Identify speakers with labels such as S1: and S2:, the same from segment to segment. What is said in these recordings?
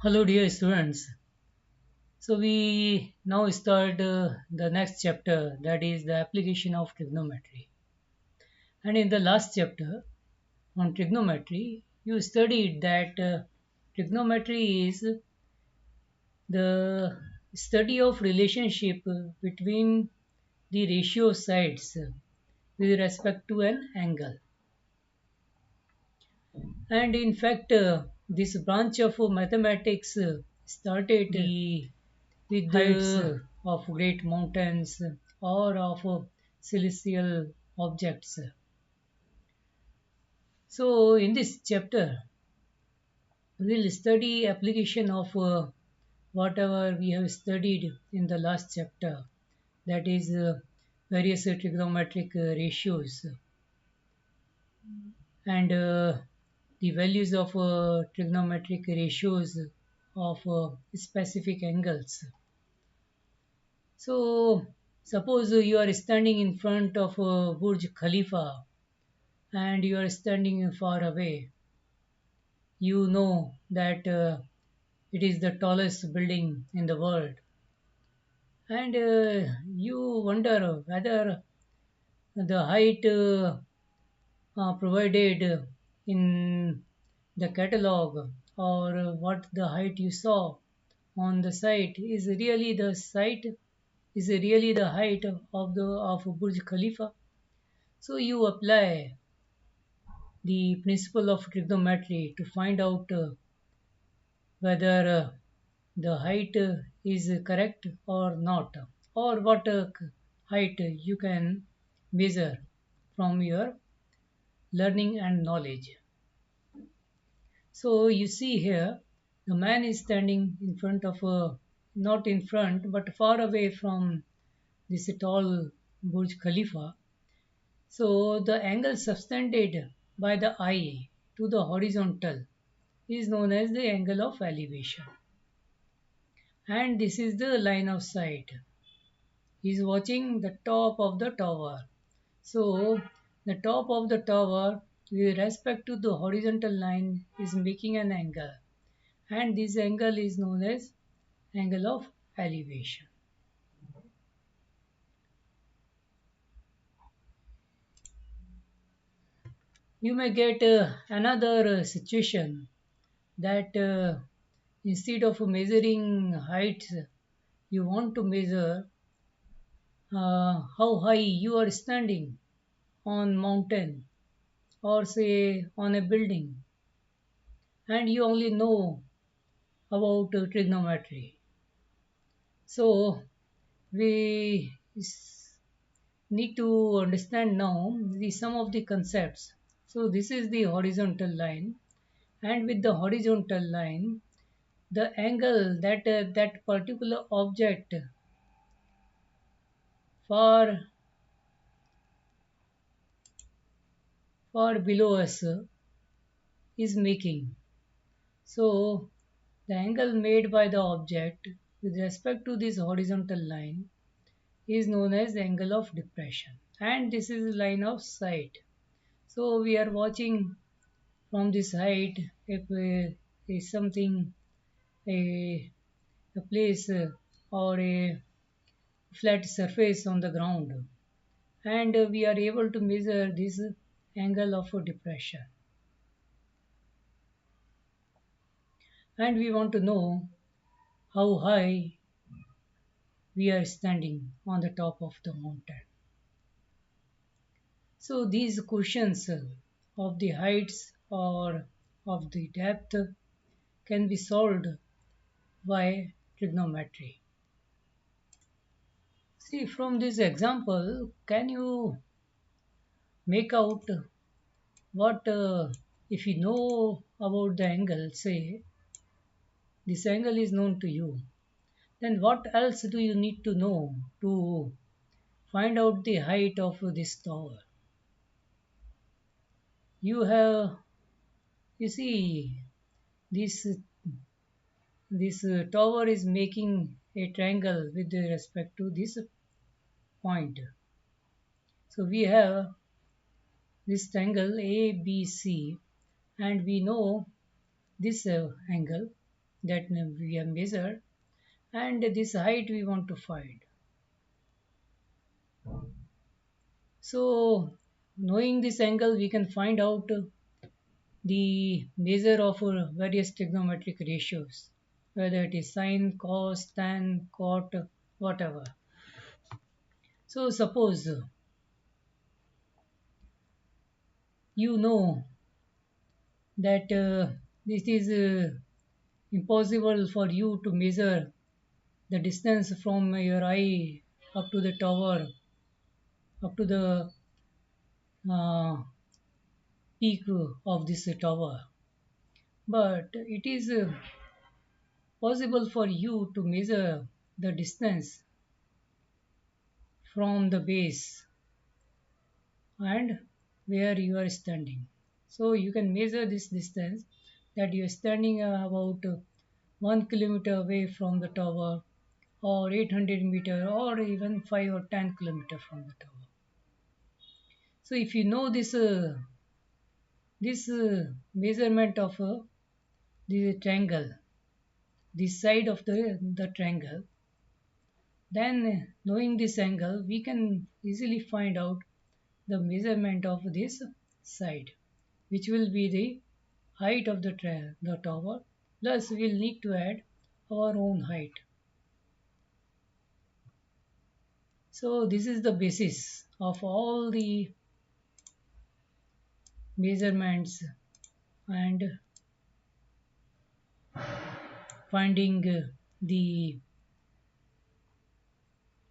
S1: Hello, dear students. So, we now start the next chapter, that is the application of trigonometry. And in the last chapter on trigonometry, you studied that trigonometry is the study of relationship between the ratio sides with respect to an angle. And in fact, this branch of mathematics started with heights of great mountains or of celestial objects. So, in this chapter, we will study application of whatever we have studied in the last chapter, that is, various trigonometric ratios and the values of trigonometric ratios of specific angles. So, suppose you are standing in front of Burj Khalifa and you are standing far away. You know that it is the tallest building in the world, and you wonder whether the height provided in the catalog or what the height you saw on the site is really the height of Burj Khalifa. So you apply the principle of trigonometry to find out whether the height is correct or not, or what height you can measure from your learning and knowledge. So you see here, the man is standing in front of a, not in front, but far away from this tall Burj Khalifa. So the angle subtended by the eye to the horizontal is known as the angle of elevation. And this is the line of sight. He is watching the top of the tower. So the top of the tower with respect to the horizontal line is making an angle. And this angle is known as angle of elevation. You may get another situation that instead of measuring heights, you want to measure how high you are standing on mountain or say on a building, and you only know about trigonometry. So we need to understand now some of the concepts. So this is the horizontal line, and with the horizontal line, the angle that that particular object far far below us is making. So the angle made by the object with respect to this horizontal line is known as the angle of depression, and this is line of sight. So we are watching from this height if is something a, a place or a flat surface on the ground, and we are able to measure this angle of depression, and we want to know how high we are standing on the top of the mountain. So these questions of the heights or of the depth can be solved by trigonometry. See, from this example, can you make out what if you know about the angle, say this angle is known to you, then what else do you need to know to find out the height of this tower? You have, you see, this tower is making a triangle with respect to this point. So we have this triangle ABC, and we know this angle, that we have measured, and this height we want to find. So knowing this angle, we can find out the measure of various trigonometric ratios, whether it is sine, cos, tan, cot, whatever. So suppose you know that this is impossible for you to measure the distance from your eye up to the tower, up to the uh, peak of this tower. But it is possible for you to measure the distance from the base and where you are standing. So you can measure this distance that you are standing about 1 kilometer away from the tower, or 800 meter, or even 5 or 10 kilometer from the tower. So if you know this measurement of the triangle, this side of the triangle, then knowing this angle, we can easily find out the measurement of this side, which will be the height of the tower, plus we'll need to add our own height. So this is the basis of all the measurements and finding the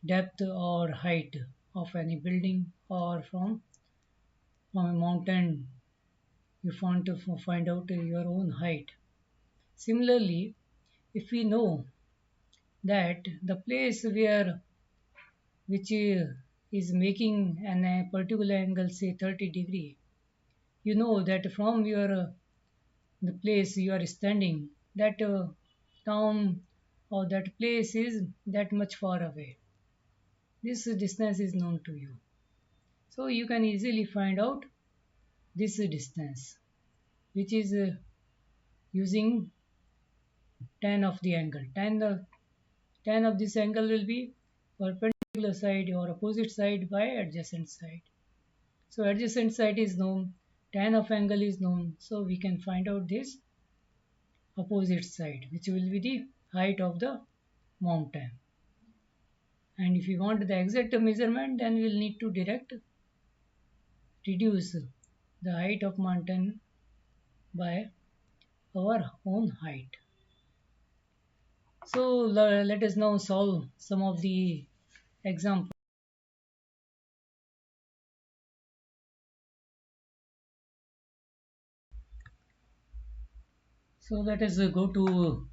S1: depth or height of any building, or from a mountain you want to find out your own height. Similarly, if we know that the place where which is making an a particular angle, say 30-degree, you know that from your the place you are standing, that town or that place is that much far away. This distance is known to you, so you can easily find out this distance, which is using tan of the angle. Tan of this angle will be perpendicular side or opposite side by adjacent side. So adjacent side is known, tan of angle is known, so we can find out this opposite side, which will be the height of the mountain. And if you want the exact measurement, then we'll need to direct reduce the height of mountain by our own height. So let us now solve some of the examples. So let us go to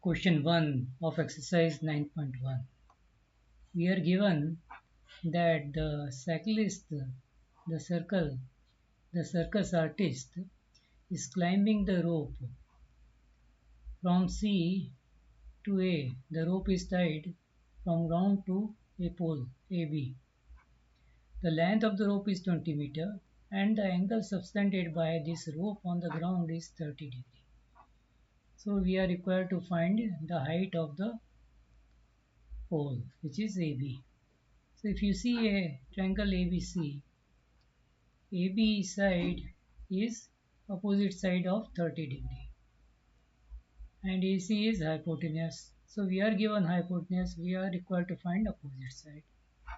S1: question 1 of exercise 9.1. We are given that the circle, the circus artist is climbing the rope from C to A. The rope is tied from ground to a pole AB. The length of the rope is 20 meter and the angle subtended by this rope on the ground is 30-degree. So we are required to find the height of the pole, which is AB. So if you see a triangle ABC, AB side is opposite side of 30-degree and AC is hypotenuse. So we are given hypotenuse, we are required to find opposite side.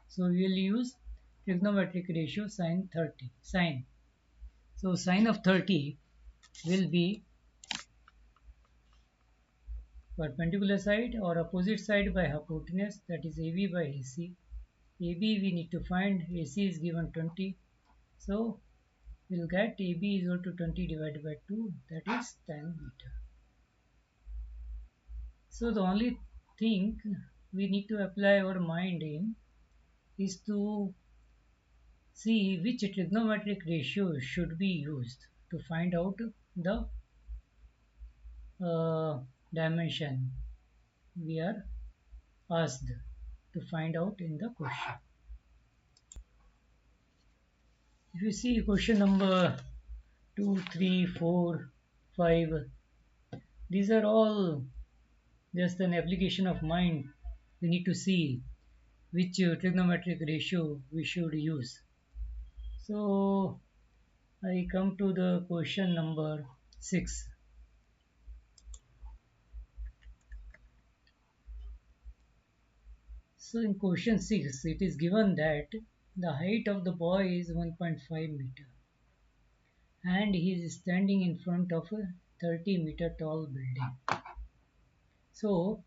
S1: So we will use trigonometric ratio sine 30. Sine. So sine of 30 will be perpendicular side or opposite side by hypotenuse, that is AB by AC. AB we need to find, AC is given 20. So we'll get AB is equal to 20 divided by 2, that is 10 meter. So the only thing we need to apply our mind in is to see which trigonometric ratio should be used to find out the dimension we are asked to find out in the question. If you see question number 2, 3, 4, 5, These are all just an application of mind. We need to see which trigonometric ratio we should use. So I come to the question number 6. So in question 6, it is given that the height of the boy is 1.5 meter and he is standing in front of a 30-meter tall building. So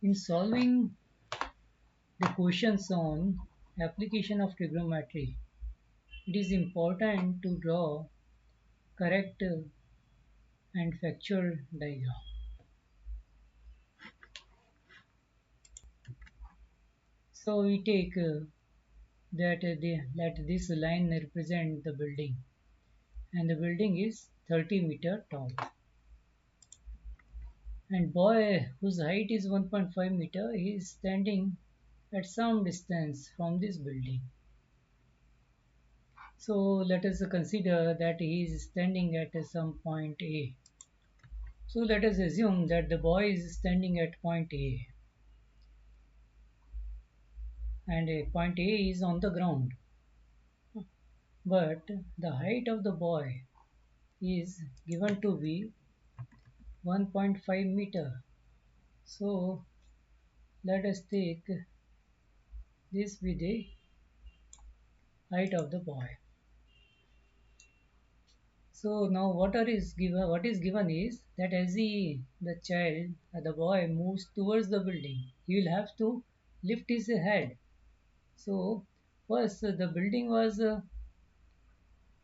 S1: in solving the questions on application of trigonometry, it is important to draw correct and factual diagram. So we take let this line represent the building, and the building is 30-meter tall. And boy whose height is 1.5 meter, he is standing at some distance from this building. So let us consider that he is standing at some point A. So let us assume that the boy is standing at point A, and point A is on the ground. But the height of the boy is given to be 1.5 meter. So let us take this with the height of the boy. So now what is given is that as the boy moves towards the building, he will have to lift his head. So first the building was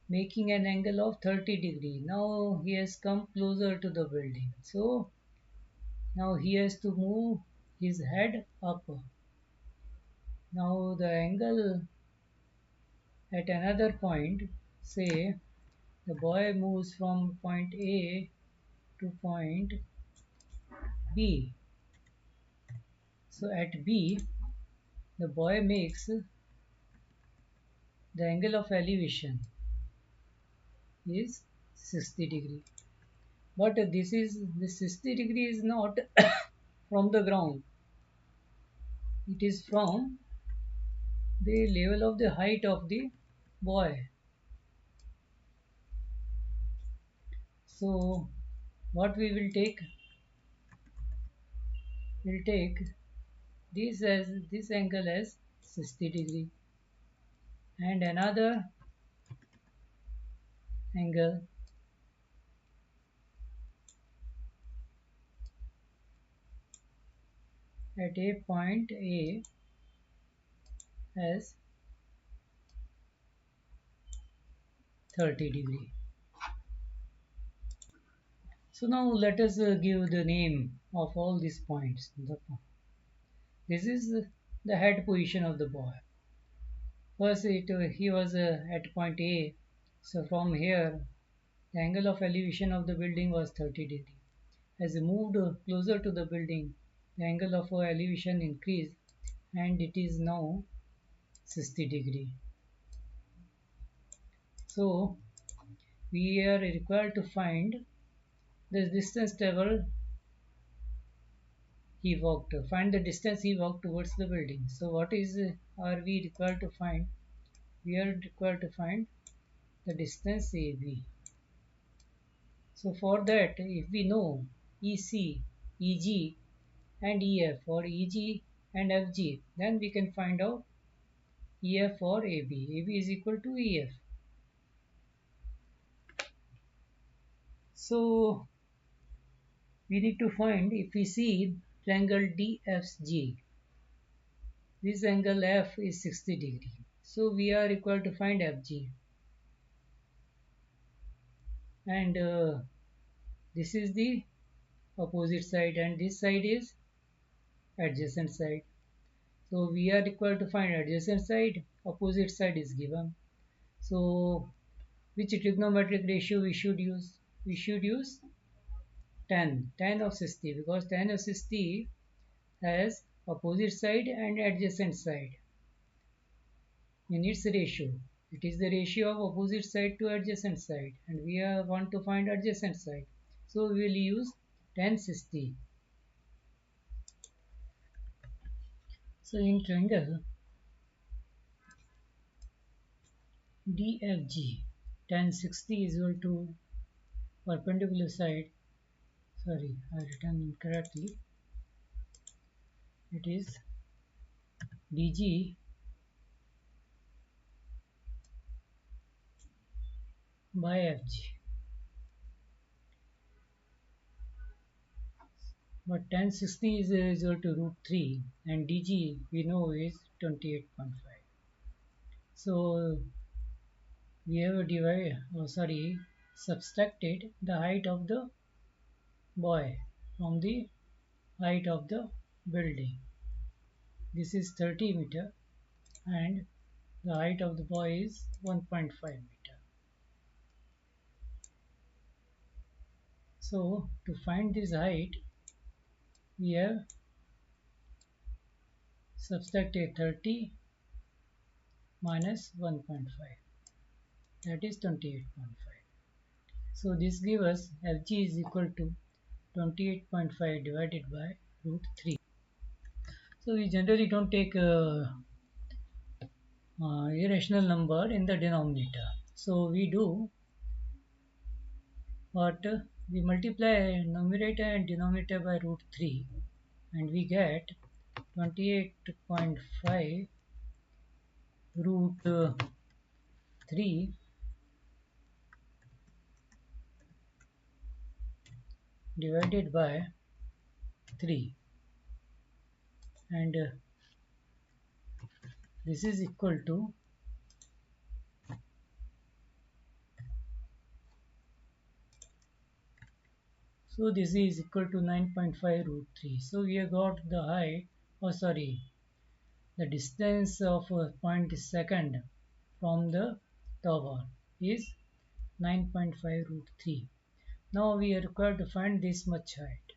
S1: making an angle of 30 degree. Now he has come closer to the building. So now he has to move his head up. Now the angle at another point, say the boy moves from point A to point B. So at B, the boy makes the angle of elevation is 60 degree. But this 60 degree is not from the ground. It is from the level of the height of the boy. So what we will take? We'll take this angle as 60 degree and another angle at a point A as 30 degree. So now let us give the name of all these points. This is the head position of the boy. First he was at point A. So from here the angle of elevation of the building was 30 degree. As he moved closer to the building, the angle of elevation increased and it is now 60 degree. So we are required to find the distance traveled he walked. Find the distance he walked towards the building. So what is are we required to find? We are required to find the distance AB. So for that, if we know EC, EG and EF, or EG and FG, then we can find out EF or AB. AB is equal to EF. So we need to find, if we see triangle DFG, this angle F is 60 degree. So we are required to find FG. And this is the opposite side and this side is adjacent side. So we are required to find adjacent side, opposite side is given. So which trigonometric ratio we should use? We should use tan of 60, because tan of 60 has opposite side and adjacent side in its ratio. It is the ratio of opposite side to adjacent side, and we want to find adjacent side. So we will use tan 60. So in triangle DFG, tan 60 is equal to perpendicular side. Sorry, I written incorrectly. It is DG by FG. But tan 60 is equal to root 3 and DG we know is 28.5. So we have subtracted the height of the boy from the height of the building. This is 30 meter and the height of the boy is 1.5 meter. So to find this height, we have subtracted 30 minus 1.5, that is 28.5. So this gives us Fg is equal to 28.5 divided by root 3. So we generally don't take irrational number in the denominator. So we do what, we multiply numerator and denominator by root 3 and we get 28.5 root 3 divided by 3, and this is equal to, so this is equal to 9.5 root 3. So we have got the height, the distance of a point second from the tower is 9.5 root 3. Now we are required to find this much height,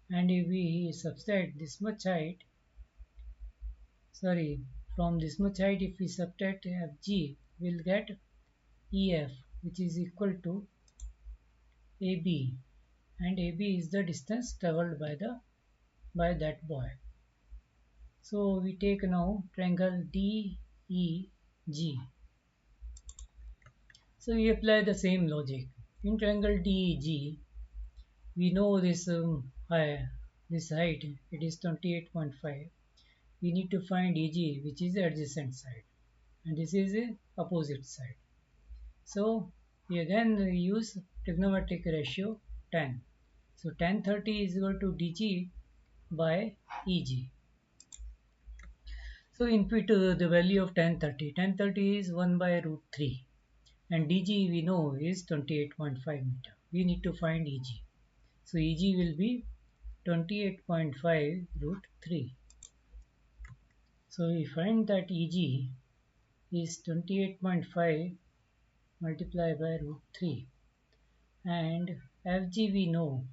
S1: and if we subtract this much height, from this much height if we subtract Fg, we'll get EF, which is equal to AB, and AB is the distance traveled by that boy. So we take now triangle DEG. So we apply the same logic. In triangle DEG, we know this this height, it is 28.5. We need to find EG, which is the adjacent side, and this is the opposite side. So we again use trigonometric ratio tan. So tan 30 is equal to DG by EG. So input the value of tan 30. Tan 30 is 1 by root 3 and DG we know is 28.5 meter. We need to find EG. So EG will be 28.5 root 3. So we find that EG is 28.5 multiplied by root 3 and FG we know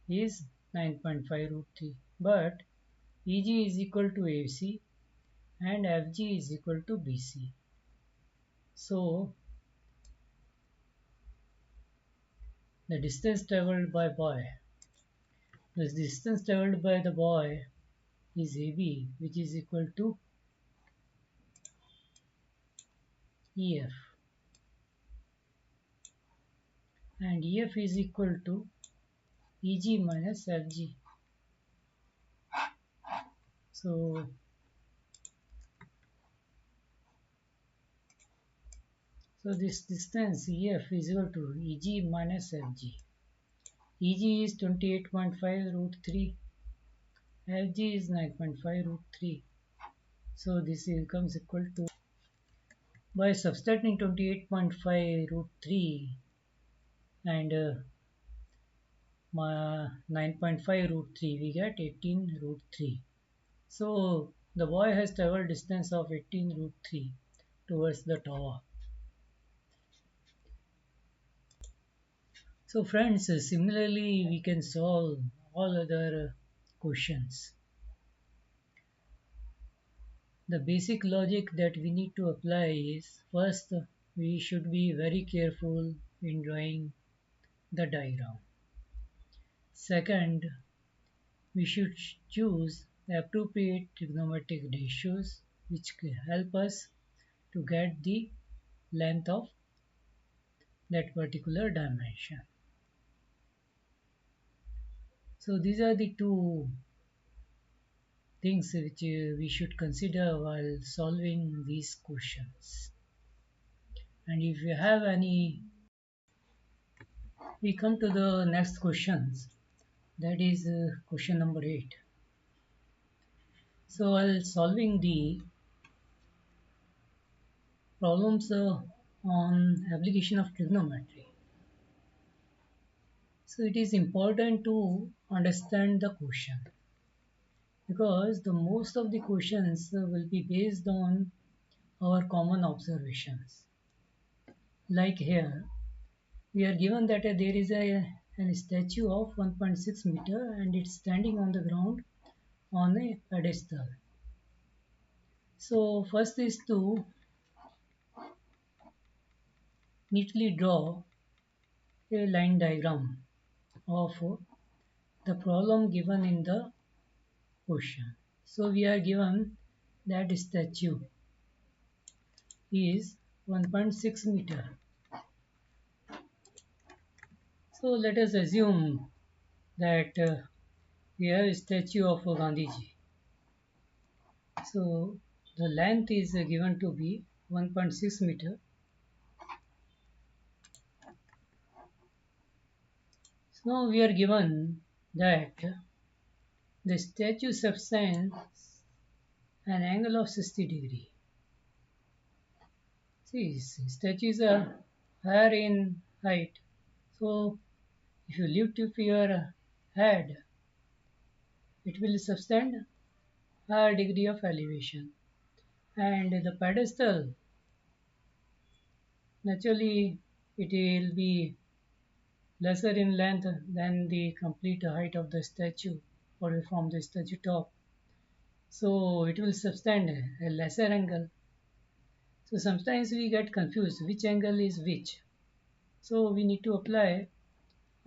S1: is 9.5 root 3, but EG is equal to AC and FG is equal to BC. So the distance traveled by the boy is AB, which is equal to EF, and EF is equal to EG minus FG. So this distance EF is equal to EG minus FG. EG is 28.5 root 3, FG is 9.5 root 3. So this becomes equal to, by subtracting 28.5 root 3 and 9.5 root 3, we get 18 root 3. So the boy has traveled distance of 18 root 3 towards the tower. So friends, similarly we can solve all other questions. The basic logic that we need to apply is, first we should be very careful in drawing the diagram. Second, we should choose the appropriate trigonometric ratios which can help us to get the length of that particular dimension. So these are the two things which we should consider while solving these questions. And if you have any, we come to the next questions. That is question number 8. So while solving the problems on application of trigonometry, so it is important to understand the question because the most of the questions will be based on our common observations. Like here, we are given that there is a statue of 1.6 meter and it's standing on the ground on a pedestal. So first is to neatly draw a line diagram of the problem given in the question. So we are given that statue is 1.6 meter. So let us assume that we have a statue of Gandhiji. So the length is given to be 1.6 meter. So now we are given that the statue subtends an angle of 60 degree. See, statues are higher in height. So if you lift up your head, it will subtend higher degree of elevation. And the pedestal, naturally, it will be lesser in length than the complete height of the statue or from the statue top. So it will subtend a lesser angle. So sometimes we get confused which angle is which. So we need to apply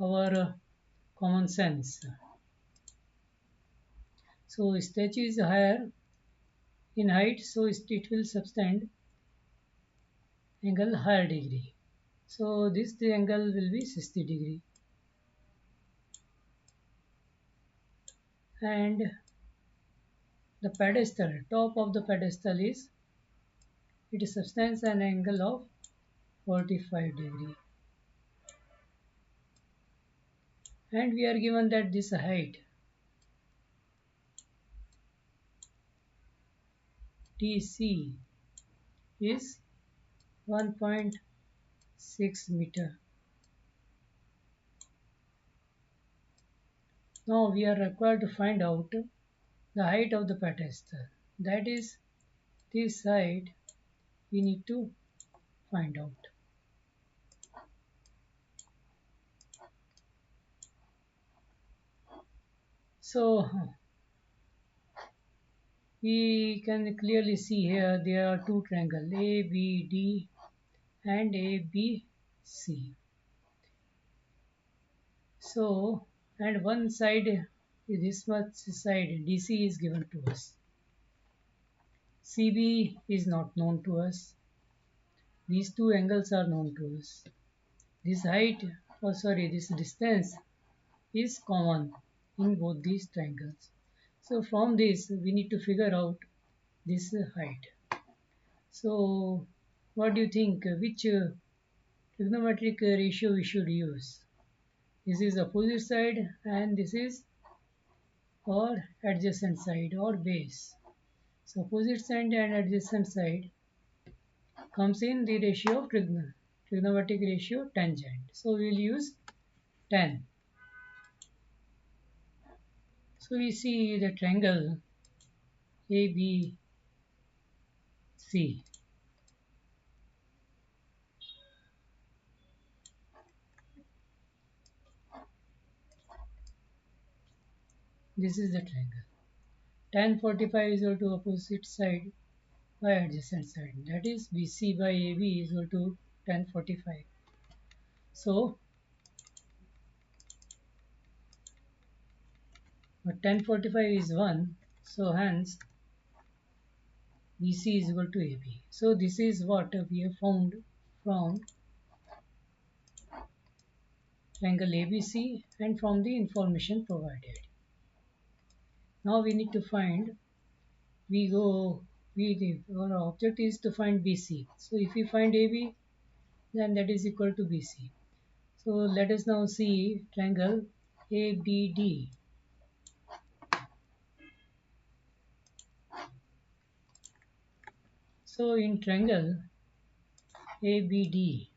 S1: our common sense. So statue is higher in height, so it will subtend angle higher degree. So this the angle will be 60 degree. And the pedestal, top of the pedestal is, it subtends an angle of 45 degree. And we are given that this height TC is 1.6 meter. Now we are required to find out the height of the pedestal. That is this height we need to find out. So we can clearly see here there are two triangles ABD and ABC. So and one side, this much side DC is given to us. CB is not known to us. These two angles are known to us. This height, this distance is common in both these triangles. So from this we need to figure out this height. So what do you think, which trigonometric ratio we should use? This is opposite side and this is or adjacent side or base. So opposite side and adjacent side comes in the ratio of trigonometric ratio tangent. So we will use 10. So we see the triangle ABC. This is the triangle. Tan 45 is equal to opposite side by adjacent side. That is BC by AB is equal to tan 45. So but 1045 is 1, so hence BC is equal to AB. So this is what we have found from triangle ABC and from the information provided. Now we need to find, we go, our object is to find BC. So if we find AB, then that is equal to BC. So let us now see triangle ABD. So in triangle ABD,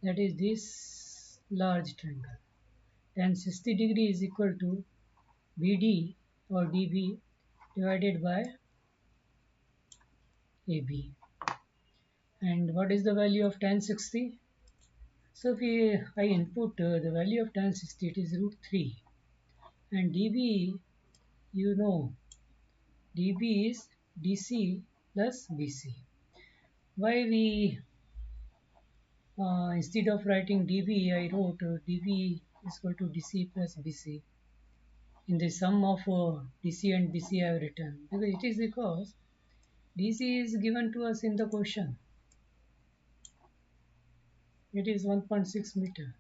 S1: that is this large triangle, then 60 degree is equal to BD or DB divided by AB. And what is the value of tan 60? So if I input the value of tan 60, it is root 3. And dB, you know, dB is DC plus BC. Why we, instead of writing dB, I wrote dB is equal to DC plus BC. In the sum of DC and BC I have written. Because it is because DC is given to us in the question. It is 1.6 meter.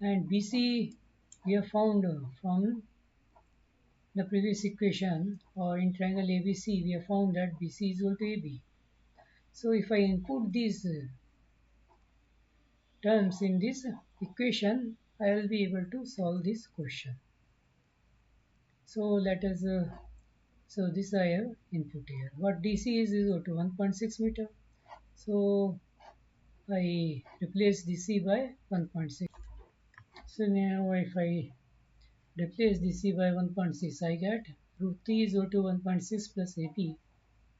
S1: And BC we have found from the previous equation, or in triangle ABC we have found that BC is equal to AB. So if I input these terms in this equation, I will be able to solve this question. So let us, so this I have input here. What DC is equal to 1.6 meter. So I replace DC by 1.6. So now if I replace DC by 1.6, I get root 3 is equal to 1.6 plus AB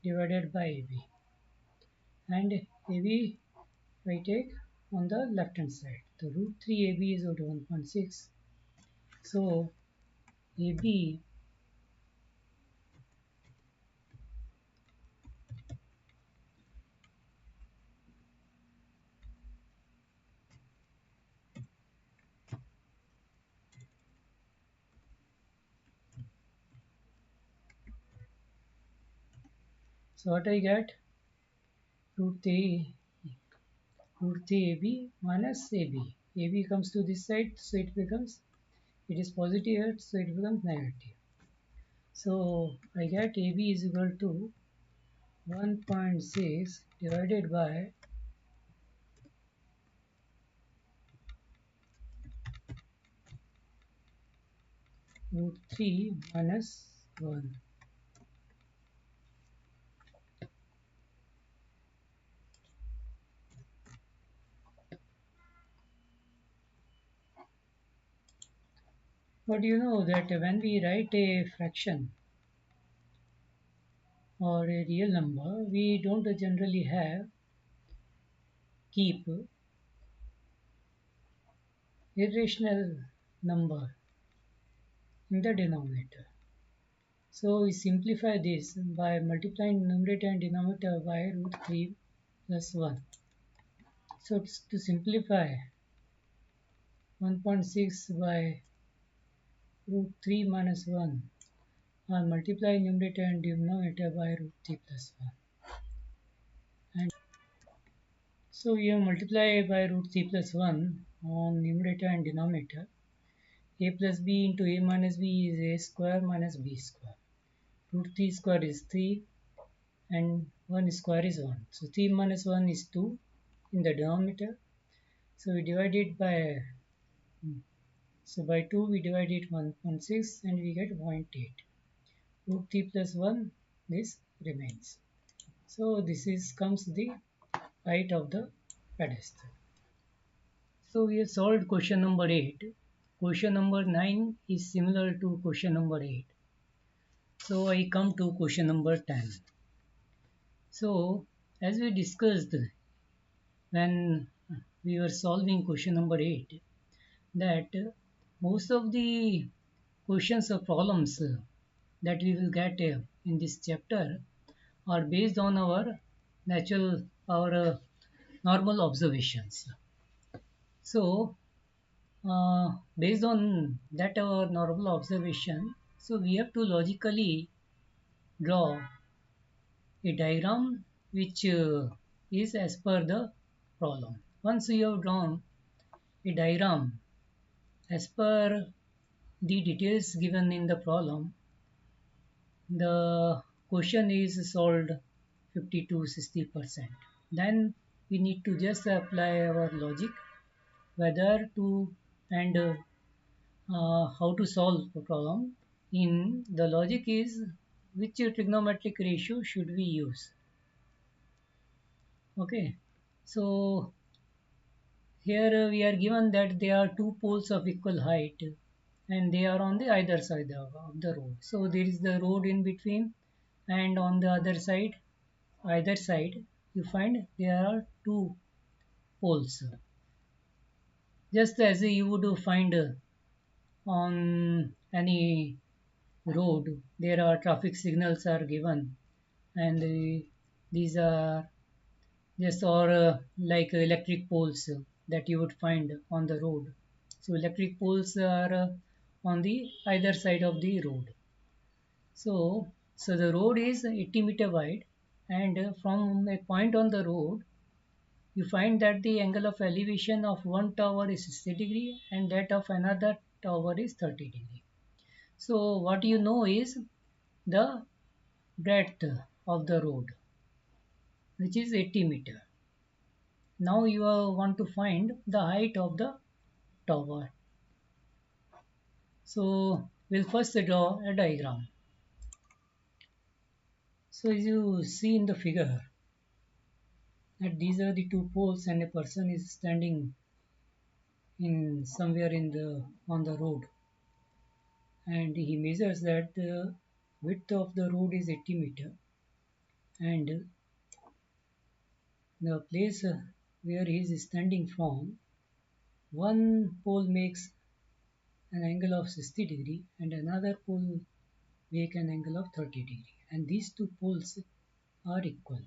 S1: divided by AB. And AB I take on the left hand side. The root 3 AB is equal to 1.6. So AB, so what I get? Root 3, root 3 AB minus AB. AB comes to this side, so it becomes, it is positive here, so it becomes negative. So I get AB is equal to 1.6 divided by root 3 minus 1. But you know that when we write a fraction or a real number, we don't generally keep irrational number in the denominator. So we simplify this by multiplying numerator and denominator by root 3 plus 1. So to simplify 1.6 by root 3 minus 1, I multiply numerator and denominator by root 3 plus 1. And so we have multiply by root 3 plus 1 on numerator and denominator. A plus b into a minus b is a square minus b square. Root 3 square is 3 and 1 square is 1. So 3 minus 1 is 2 in the denominator. So we divide it by, so by 2 we divide it 1.6 and we get 0.8. Root 3 plus 1, this remains. So this is comes the height of the pedestal. So we have solved question number 8. Question number 9 is similar to question number 8. So I come to question number 10. So as we discussed when we were solving question number 8, that most of the questions or problems that we will get in this chapter are based on our natural, our normal observations. So based on that our normal observation, So we have to logically draw a diagram which is as per the problem. Once you have drawn a diagram as per the details given in the problem, the question is solved 50 to 60%. Then we need to just apply our logic whether to and how to solve the problem. In the logic is which trigonometric ratio should we use. Okay, so here we are given that there are two poles of equal height and they are on the either side of the road. So there is the road in between, and on the other side, either side, you find there are two poles. Just as you would find on any road, there are traffic signals are given, and these are just or like electric poles that you would find on the road. So electric poles are on the either side of the road. So the road is 80-meter wide, and from a point on the road, you find that the angle of elevation of one tower is 60 degree and that of another tower is 30 degree. So what you know is the breadth of the road, which is 80-meter. Now you want to find the height of the tower. So we'll first draw a diagram. So as you see in the figure that these are the two poles and a person is standing in somewhere in the on the road, and he measures that the width of the road is 80-meter, and the place where he is standing from, one pole makes an angle of 60 degree and another pole make an angle of 30 degree, and these two poles are equal.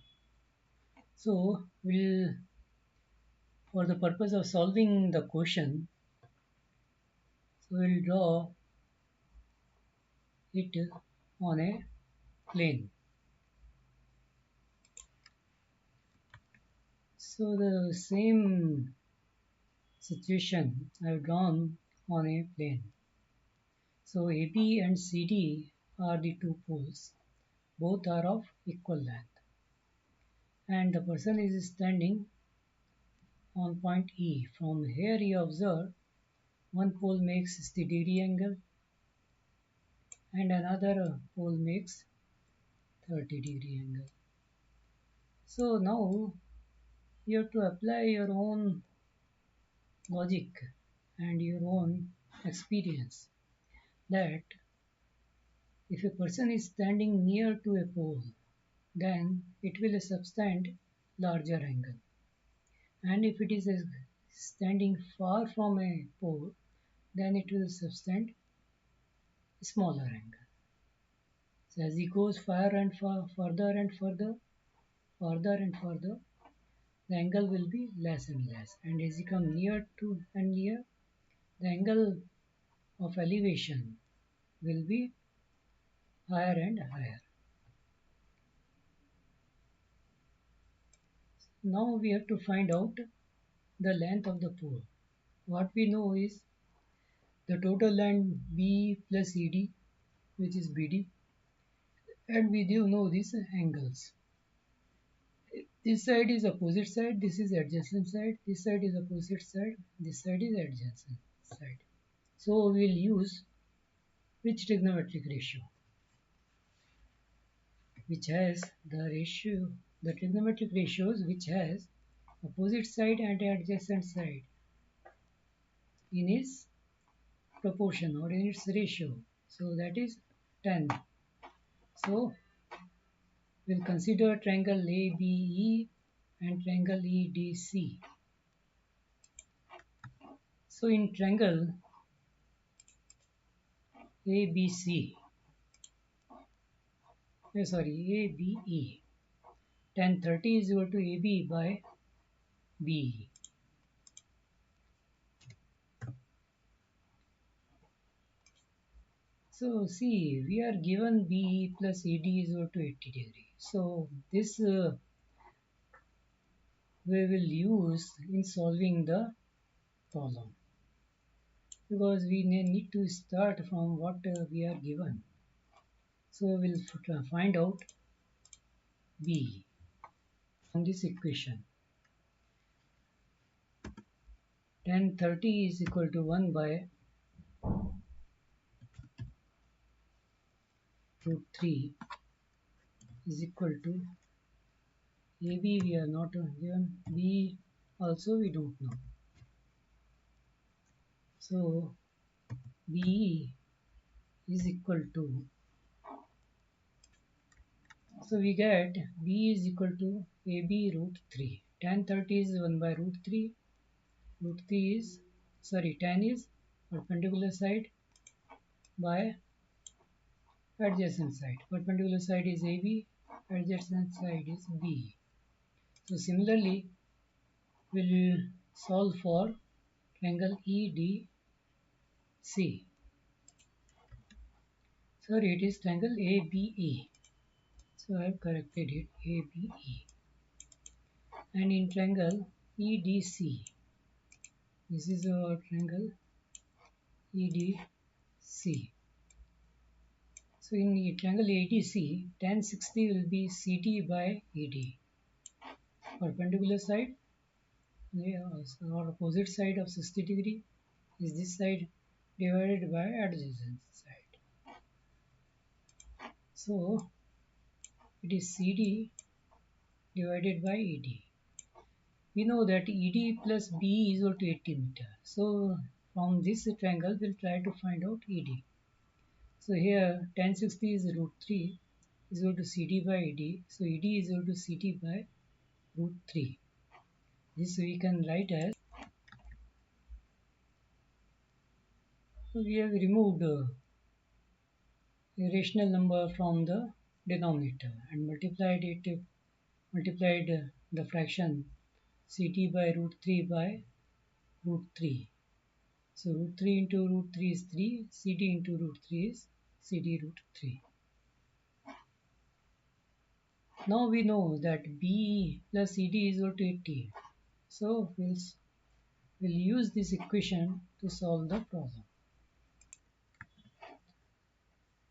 S1: So we'll, for the purpose of solving the question, so we'll draw it on a plane. So the same situation I've drawn on a plane. So AB and CD are the two poles. Both are of equal length. And the person is standing on point E. From here you observe one pole makes 60-degree angle and another pole makes 30-degree angle. So now you have to apply your own logic and your own experience that if a person is standing near to a pole, then it will subtend larger angle. And if it is standing far from a pole, then it will subtend smaller angle. So as he goes far and further and further and further, the angle will be less and less. And as you come near to and near, the angle of elevation will be higher and higher. Now we have to find out the length of the pole. What we know is the total length B plus ED, which is BD, and we do know these angles. This side is opposite side, this is adjacent side, this side is opposite side, this side is adjacent side. So we will use which trigonometric ratio? Which has the trigonometric ratios which has opposite side and adjacent side in its proportion or in its ratio. So that is 10. So we'll consider triangle ABE and triangle EDC. So in triangle ABC, ABE, tan 30 is equal to AB by BE. So see, we are given BE plus ED is equal to 80 degree. So this we will use in solving the problem, because we need to start from what we are given. So we will find out B from this equation. Tan 30 is equal to 1 by root 3 is equal to AB we are not given, B also we don't know. So BE is equal to, so we get B is equal to AB root 3. Tan 30 is 1 by root 3. Root 3 is, sorry, tan is perpendicular side by adjacent side. Perpendicular side is AB, adjacent side is B. So similarly, we'll solve for triangle EDC. Sorry, it is triangle ABE. So I have corrected it, ABE. And in triangle EDC, this is our triangle EDC. So in the triangle EDC, tan 60 will be CD by ED. Perpendicular side, or opposite side of 60 degree is this side divided by adjacent side. So it is CD divided by ED. We know that ED plus BE is equal to 80 meter. So from this triangle we'll try to find out ED. So here tan 60 is root 3 is equal to CD by ED. So ED is equal to CD by root 3. This we can write as, so we have removed a rational number from the denominator and multiplied the fraction ct by root 3 by root 3. So root 3 into root 3 is 3, ct into root 3 is cd root 3. Now we know that b plus ed is equal to 80. So we'll use this equation to solve the problem.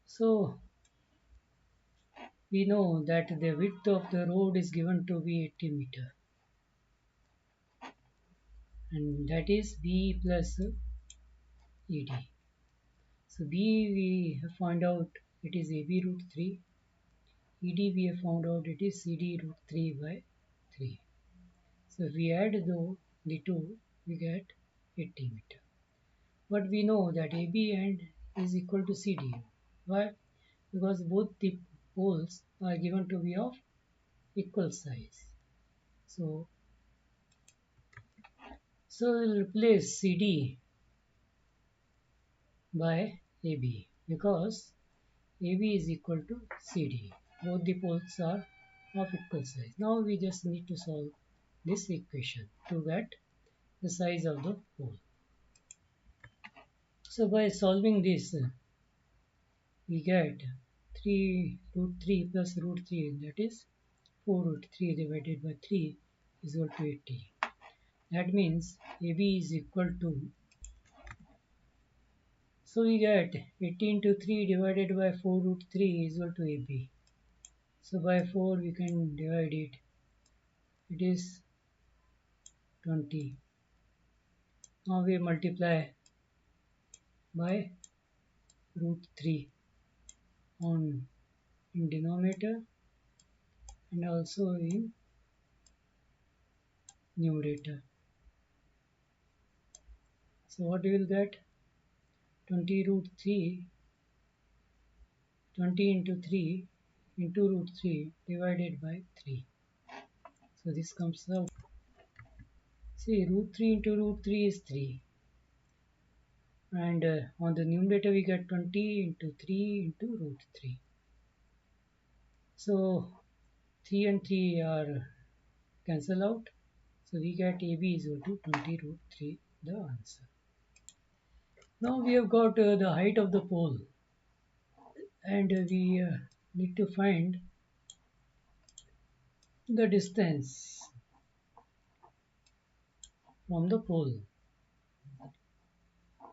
S1: So we know that the width of the road is given to be 80 meter, and that is B plus ED. So B we have found out it is AB root 3, ED we have found out it is CD root 3 by 3. So if we add the two, we get 80 meter. But we know that AB and is equal to CD. Why? Because both the poles are given to be of equal size. So we'll replace CD by AB because AB is equal to CD. Both the poles are of equal size. Now we just need to solve this equation to get the size of the pole. So by solving this, we get 3 root 3 plus root 3, that is 4 root 3 divided by 3 is equal to 80. That means AB is equal to, so we get 80 into 3 divided by 4 root 3 is equal to AB. So by 4 we can divide it. It is 20. Now we multiply by root 3 on in denominator and also in numerator. So what we will get? 20 root 3, 20 into 3 into root 3 divided by 3. So this comes out. See, root 3 into root 3 is 3. And on the numerator we get 20 into 3 into root 3. So 3 and 3 are cancel out. So we get AB is equal to 20 root 3, the answer. Now we have got the height of the pole. and we need to find the distance from the pole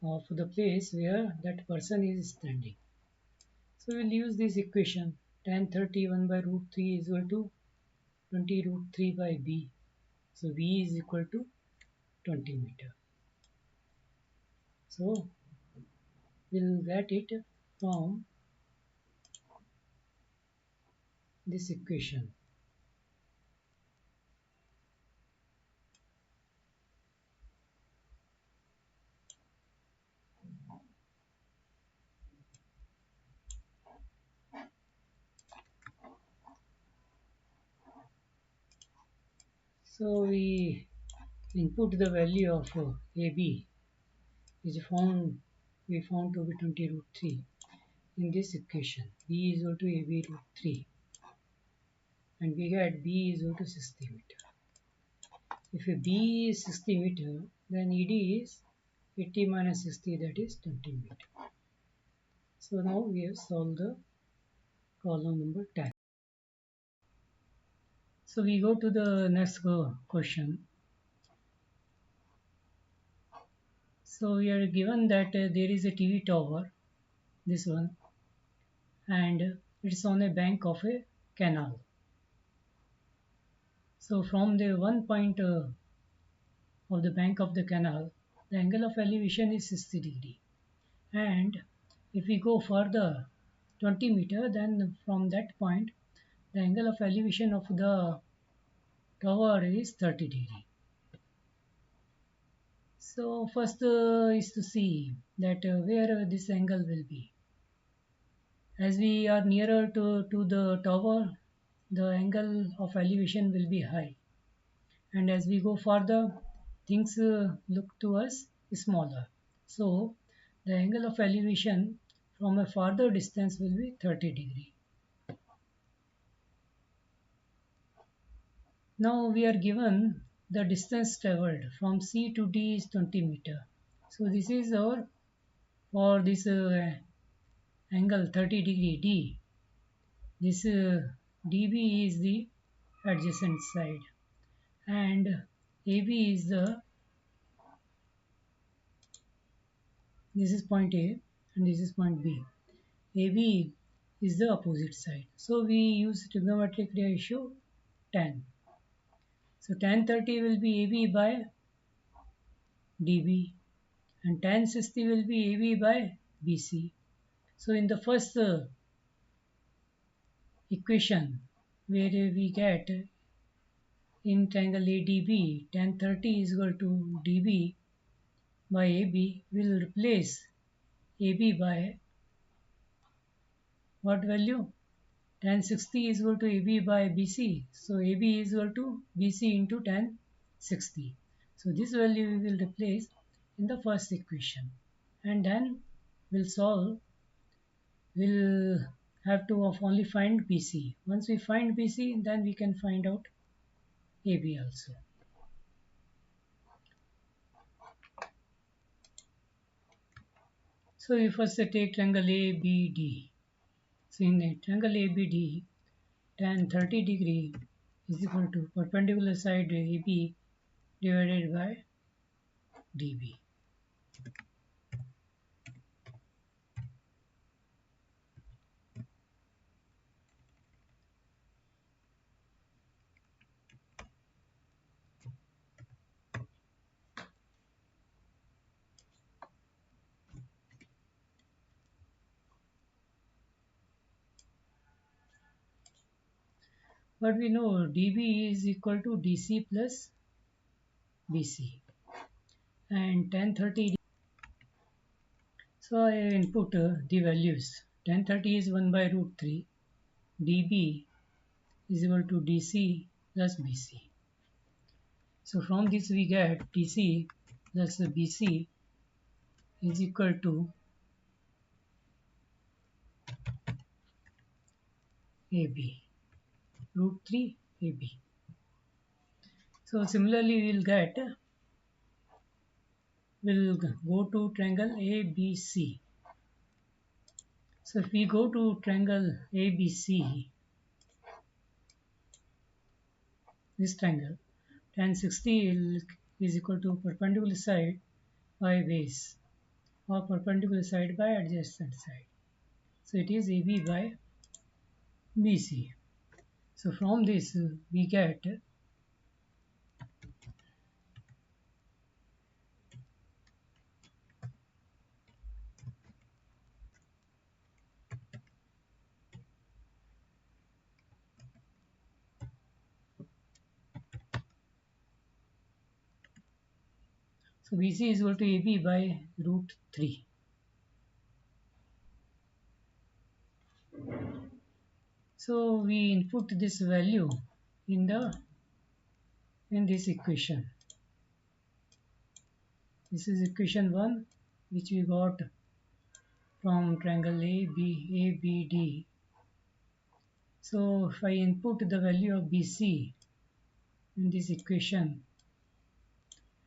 S1: of the place where that person is standing. So we'll use this equation. Tan 31 by root 3 is equal to 20 root 3 by b. So b is equal to 20 meter. So we'll get it from this equation. So we input the value of AB is found we found to be 20 root 3 in this equation. B is equal to AB root 3 and we get B is equal to 60 meter. If a B is 60 meter, then ED is 80 minus 60, that is 20 meter. So now we have solved the column number 10. So we go to the next question. So we are given that there is a TV tower, this one, and it's on a bank of a canal. So from the one point of the bank of the canal, the angle of elevation is 60 degree. And if we go further 20 meter, then from that point, the angle of elevation of the tower is 30 degree. So first is to see that where this angle will be. As we are nearer to the tower, the angle of elevation will be high. And as we go further, things look to us smaller. So the angle of elevation from a farther distance will be 30 degree. Now we are given the distance traveled from C to D is 20 meter. So this is our for this angle 30 degree D. This DB is the adjacent side and AB is the this is point A and this is point B. AB is the opposite side. So we use trigonometric ratio tan. So tan 30 will be AB by DB and tan 60 will be AB by BC. So in the first equation where we get in triangle ADB tan 30 is equal to DB by AB, will replace AB by what value? Tan 60 is equal to AB by BC. So AB is equal to BC into tan 60. So this value we will replace in the first equation. And then we'll solve, we'll have to only find BC. Once we find BC, then we can find out AB also. So we first take triangle ABD. So in a triangle ABD, tan 30 degree is equal to perpendicular side AB divided by DB. But we know DB is equal to DC plus BC and tan 30. So I input the values. Tan 30 is 1 by root 3. DB is equal to DC plus BC. So from this we get DC plus BC is equal to AB, root 3 AB. So similarly we'll go to triangle ABC. So if we go to triangle ABC, this triangle, tan 60 is equal to perpendicular side by base or perpendicular side by adjacent side. So it is AB by BC. So from this we get, so BC is equal to AB by root 3. So we input this value in this equation. This is equation 1 which we got from triangle ABD. So if I input the value of BC in this equation,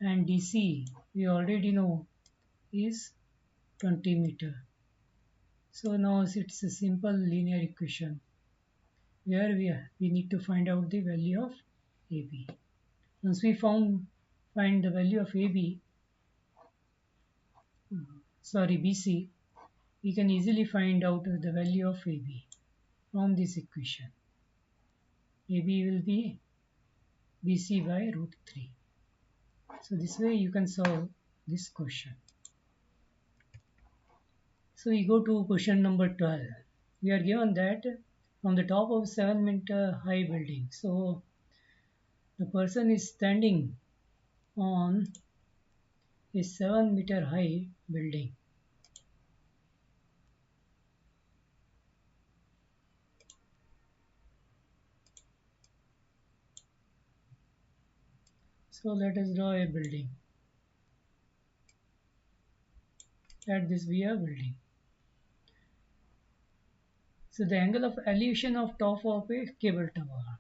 S1: and DC we already know is 20 meter. So now it's a simple linear equation where we need to find out the value of AB. Once we find the value of BC, we can easily find out the value of AB from this equation. AB will be BC by root 3. So this way you can solve this question. So we go to question number 12. We are given that from the top of 7-meter high building. So the person is standing on a 7-meter high building. So let us draw a building. Let this be a building. So the angle of elevation of top of a cable tower.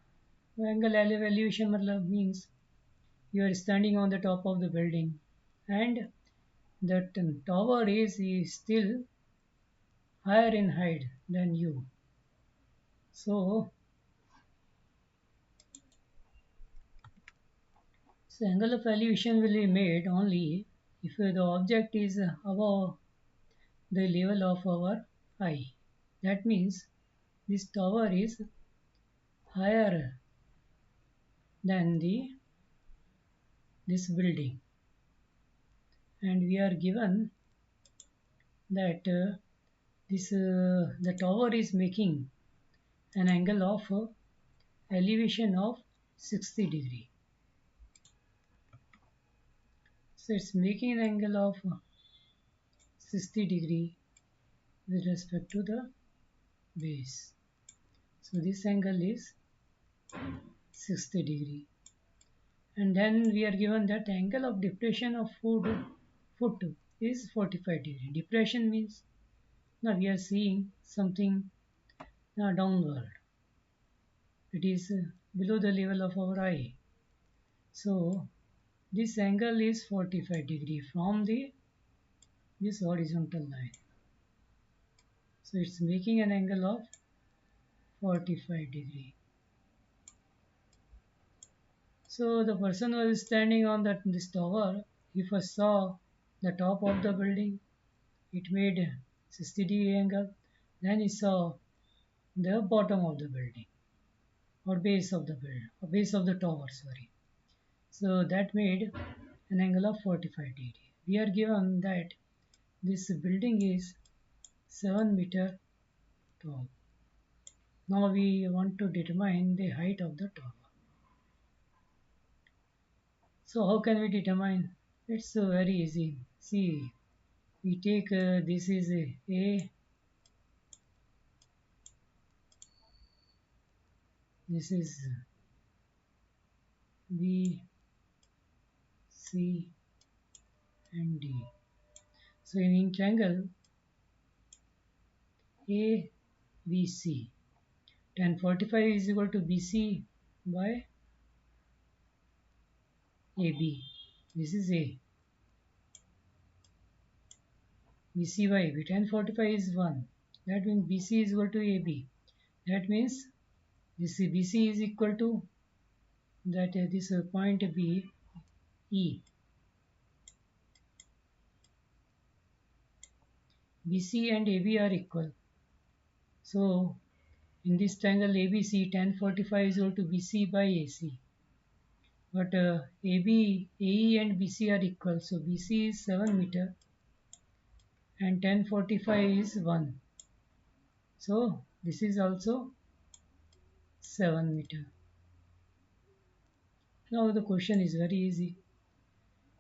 S1: The angle of elevation means you are standing on the top of the building and that tower is still higher in height than you. So angle of elevation will be made only if the object is above the level of our eye. That means this tower is higher than this building, and we are given that the tower is making an angle of elevation of 60 degree. So it's making an angle of 60 degree with respect to the base. So this angle is 60 degree. And then we are given that angle of depression of foot is 45 degree. Depression means now we are seeing something downward. It is below the level of our eye. So this angle is 45 degree from this horizontal line. So it's making an angle of 45 degree. So the person who is standing on this tower, he first saw the top of the building. It made 60 degree angle. Then he saw the bottom of the building or base of the tower. Sorry. So that made an angle of 45 degree. We are given that this building is 7 meter tall. Now we want to determine the height of the tower. So how can we determine? It's very easy. See, we take this is A, this is B, C, and D. So in triangle ABC, tan 45 is equal to BC by AB. This is A. BC by AB. Tan 45 is 1. That means BC is equal to AB. That means this BC is equal to that this point B E. BC and AB are equal. So in this triangle ABC, tan 45 is equal to BC by AC. But AB, AE and BC are equal. So BC is 7 meter and tan 45 is 1. So this is also 7 meter. Now the question is very easy.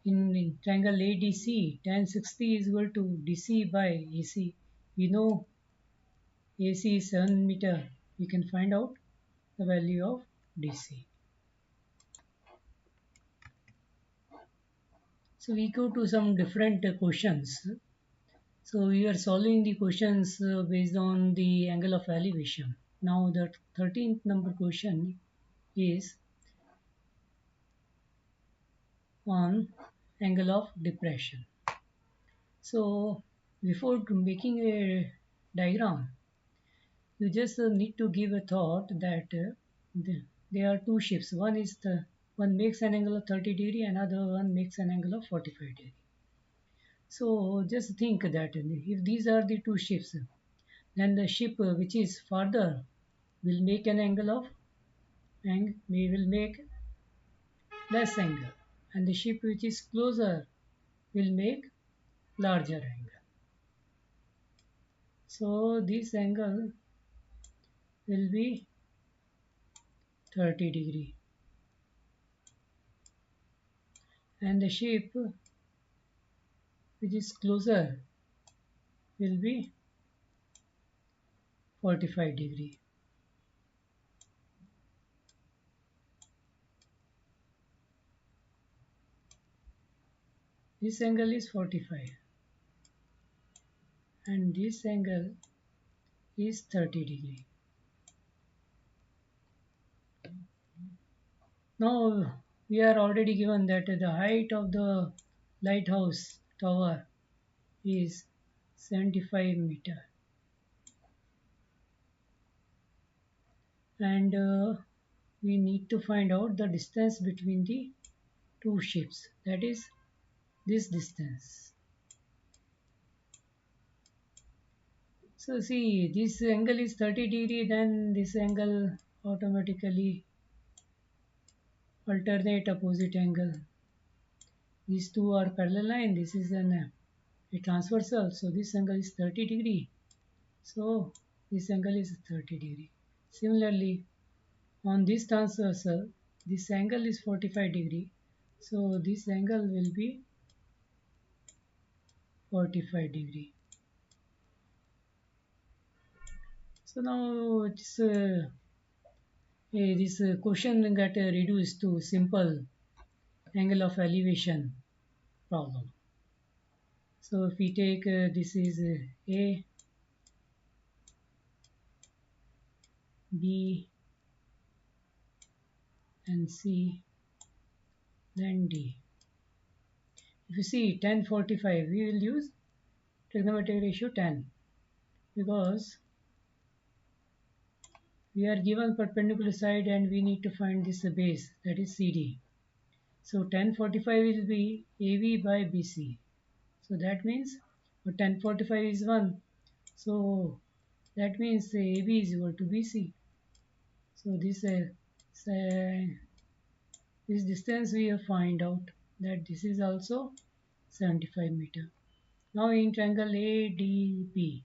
S1: In triangle ADC, tan 60 is equal to DC by AC. We know AC is 7 meter. We can find out the value of DC. So we go to some different questions. So we are solving the questions based on the angle of elevation. Now the 13th number question is on angle of depression. So before making a diagram, you just need to give a thought that there are two shapes. One makes an angle of 30 degree, another one makes an angle of 45 degree. So just think that if these are the two shapes, then the ship which is farther will make an angle of and we will make less angle, and the ship which is closer will make larger angle. So this angle will be 30 degree, and the ship which is closer will be 45 degree. This angle is 45 and this angle is 30 degree. Now we are already given that the height of the lighthouse tower is 75 meter, and we need to find out the distance between the two ships, that is this distance. So see, this angle is 30 degree, then this angle automatically alternate opposite angle. These two are parallel line, this is a transversal, so this angle is 30 degree, so this angle is 30 degree. Similarly, on this transversal, this angle is 45 degree, so this angle will be 45 degree. So now this question got reduced to simple angle of elevation problem. So if we take this is A, B and C, then D. If you see tan 45, we will use trigonometric ratio 10 because we are given perpendicular side and we need to find this base, that is CD. So tan 45 will be AB by BC. So that means tan 45 is 1. So that means AB is equal to BC. So this distance we have find out that this is also 75 meter. Now in triangle ADB,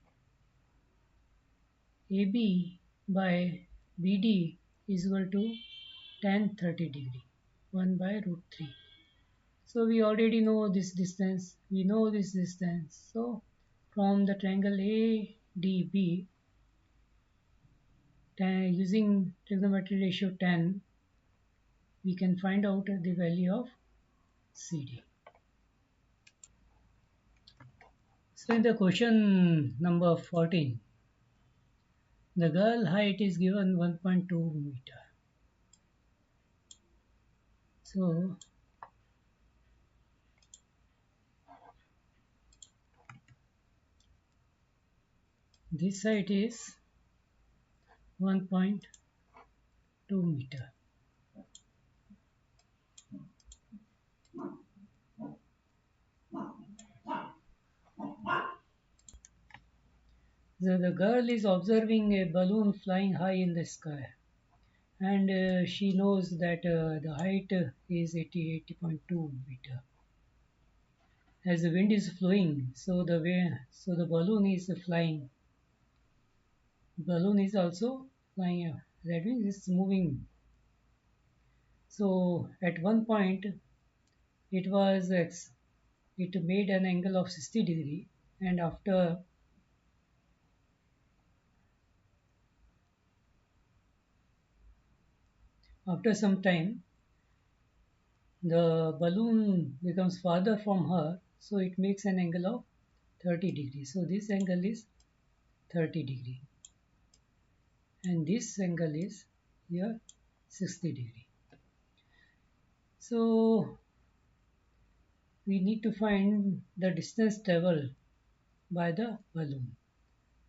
S1: AB by BD is equal to tan 30 degree, 1 by root 3. So we already know this distance, we know this distance. So from the triangle ADB, using trigonometry ratio 10, we can find out the value of CD. So in the question number 14, the girl height is given 1.2 meter. So This height is 1.2 meter. The girl is observing a balloon flying high in the sky, and she knows that the height is 80.2 meter. As the wind is flowing, so the balloon is flying. Balloon is also flying. That means it's moving. So at one point, it was it made an angle of 60 degree, and after some time, the balloon becomes farther from her, so it makes an angle of 30 degrees. So this angle is 30 degree, and this angle is here 60 degree. So we need to find the distance traveled by the balloon.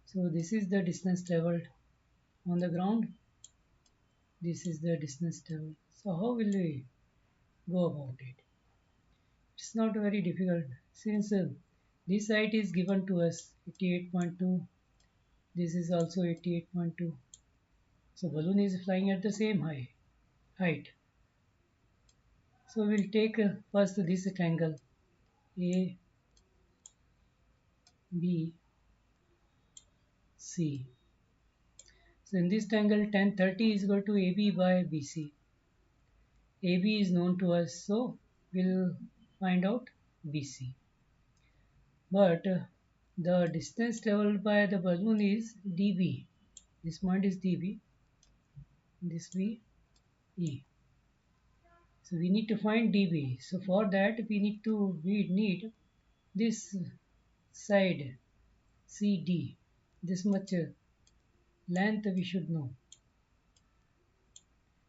S1: So this is the distance traveled on the ground. This is the distance traveled. So how will we go about it? It's not very difficult since this height is given to us 88.2. This is also 88.2. So balloon is flying at the same height. So we'll take first this triangle A, B, C. So in this triangle tan 30 is equal to AB by BC. AB is known to us, so we'll find out BC. But the distance traveled by the balloon is dB. This point is dB, this B, E. So we need to find dB. So for that we need this side CD. This much length we should know.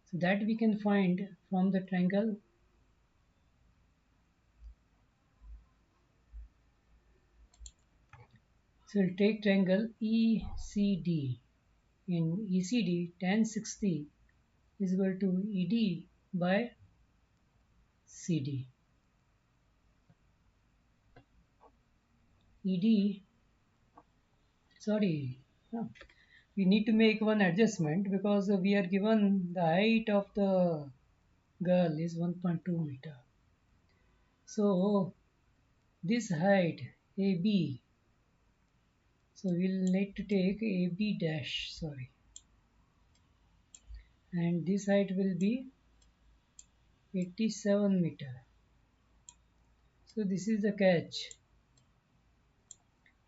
S1: So that we can find from the triangle. So we'll take triangle ECD. In ECD, tan 60 is equal to ED by CD. ED, sorry, no, we need to make one adjustment because we are given the height of the girl is 1.2 meter. So this height AB, so we'll need to take AB dash, sorry, and this height will be 87 meter. So this is the catch,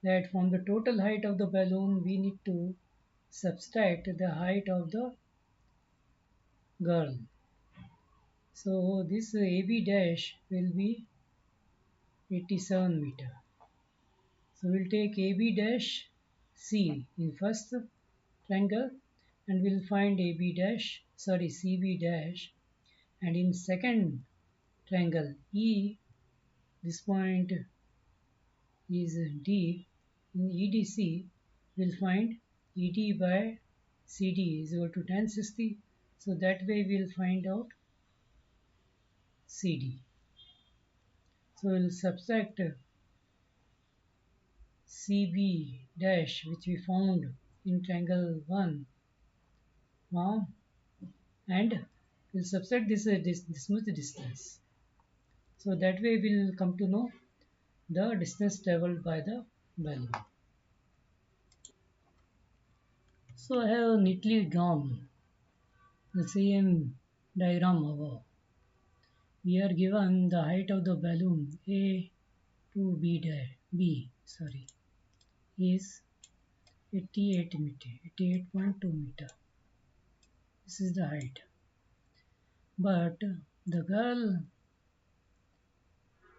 S1: that from the total height of the balloon we need to subtract the height of the girl. So this AB dash will be 87 meter. So we'll take AB dash C in first triangle, and we'll find CB dash, and in second triangle E, this point is D. In EDC we'll find ED by CD is equal to tan 60. So that way we'll find out CD. So we'll subtract CB dash, which we found in triangle 1 from, and we'll subtract this much distance. So that way we'll come to know the distance traveled by the balloon. So I have neatly drawn the same diagram above. We are given the height of the balloon A to B is 88.2 meter. This is the height. But the girl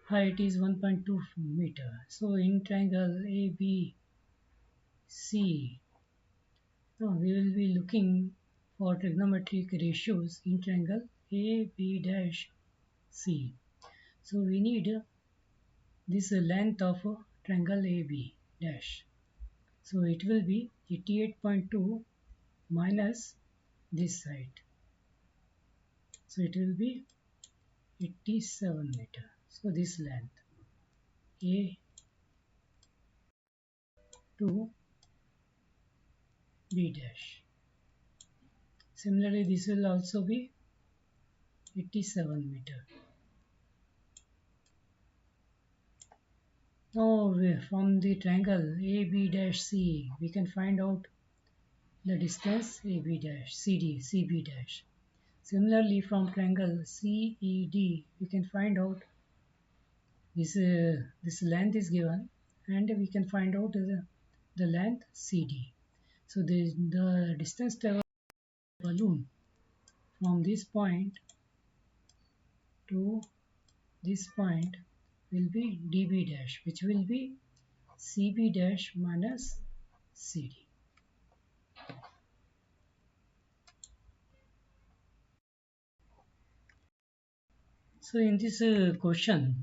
S1: height is 1.2 meter. So in triangle ABC, now we will be looking for trigonometric ratios in triangle AB-C. So we need this length of triangle AB dash. So it will be 88.2 minus this side. So it will be 87 meter. So this length A to B dash. Similarly, this will also be 87 meter. Now from the triangle AB dash C, we can find out the distance AB dash CD CB dash. Similarly, from triangle CED, we can find out this length is given, and we can find out the length CD. So the distance travel balloon from this point to this point will be dB dash, which will be CB dash minus CD. So in this question,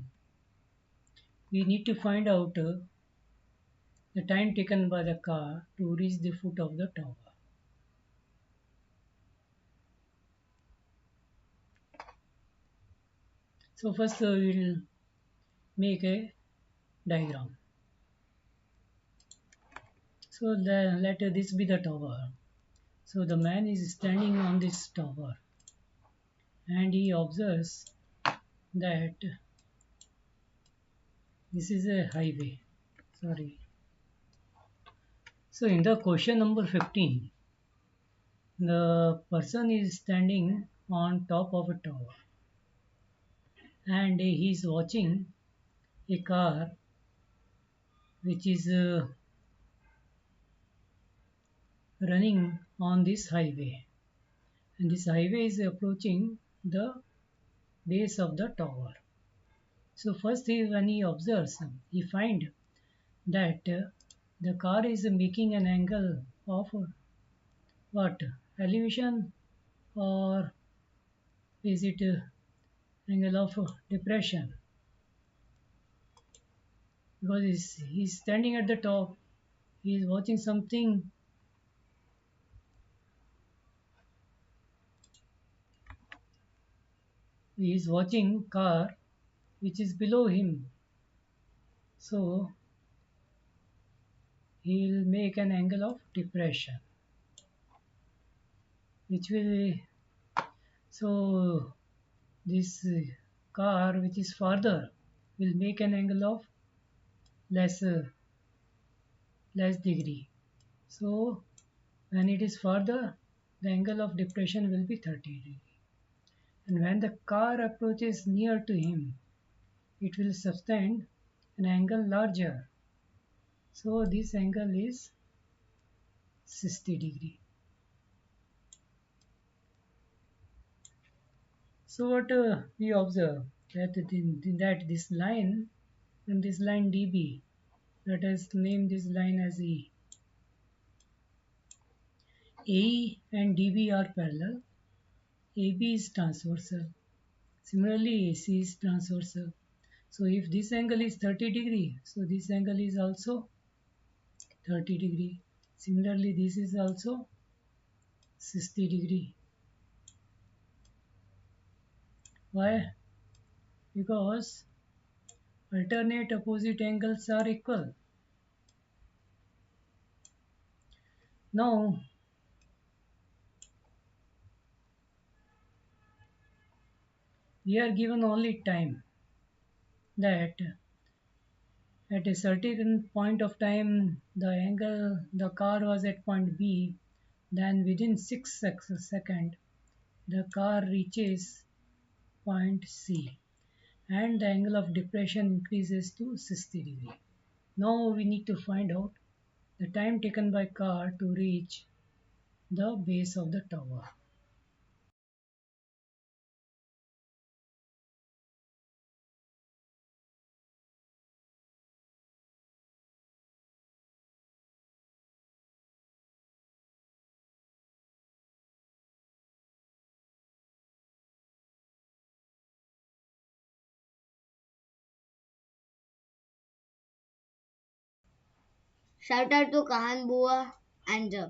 S1: we need to find out the time taken by the car to reach the foot of the tower. So first we will make a diagram. So let this be the tower. So the man is standing on this tower and he observes that this is a highway. Sorry. So in the question number 15, the person is standing on top of a tower and he is watching a car which is running on this highway, and this highway is approaching the base of the tower. So first when he observes, he finds that the car is making an angle of what? Elevation, or is it angle of depression? Because he's standing at the top, he is watching something, he is watching car which is below him. So he will make an angle of depression, which will, so this car which is farther will make an angle of less less degree. So when it is farther, the angle of depression will be 30 degree. And when the car approaches near to him, it will sustain an angle larger. So this angle is 60 degree. So what we observe that that this line and this line DB, let us name this line as E. AE and DB are parallel. AB is transversal. Similarly, AC is transversal. So if this angle is 30 degree, so this angle is also 30 degree. Similarly, this is also 60 degree. Why? Because alternate opposite angles are equal. Now, we are given only time, that at a certain point of time the car was at point B, then within 6 seconds the car reaches point C and the angle of depression increases to 60 degree. Now we need to find out the time taken by car to reach the base of the tower.
S2: Shout out to Kahan Bua and